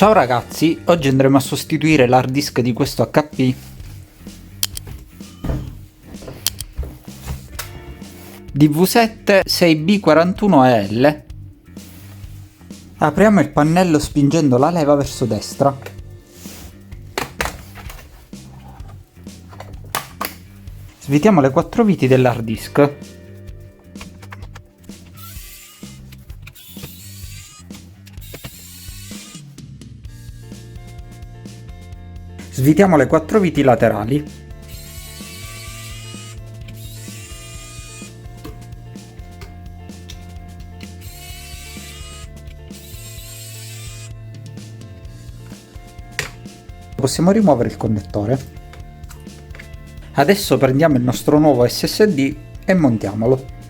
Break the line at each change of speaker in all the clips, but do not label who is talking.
Ciao ragazzi, oggi andremo a sostituire l'hard disk di questo HP DV7 6B41EL. Apriamo il pannello spingendo la leva verso destra. Svitiamo le 4 viti dell'hard disk. Svitiamo le 4 viti laterali. Possiamo rimuovere il connettore. Adesso prendiamo il nostro nuovo SSD e montiamolo.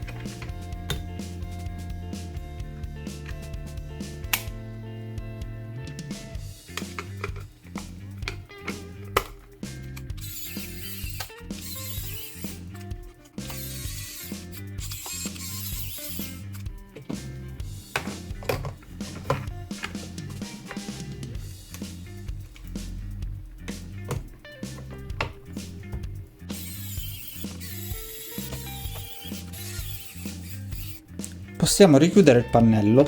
Possiamo richiudere il pannello.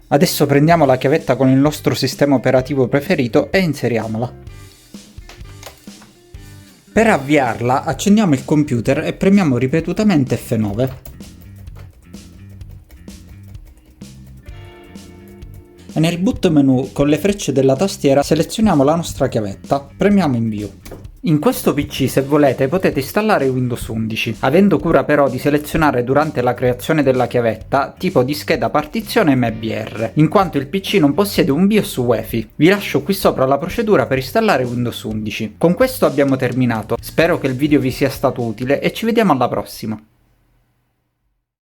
Adesso prendiamo la chiavetta con il nostro sistema operativo preferito e inseriamola. Per avviarla accendiamo il computer e premiamo ripetutamente F9. E nel boot menu con le frecce della tastiera selezioniamo la nostra chiavetta, premiamo invio. In questo PC, se volete, potete installare Windows 11, avendo cura però di selezionare durante la creazione della chiavetta tipo di scheda partizione MBR, in quanto il PC non possiede un BIOS UEFI. Vi lascio qui sopra la procedura per installare Windows 11. Con questo abbiamo terminato, spero che il video vi sia stato utile e ci vediamo alla prossima.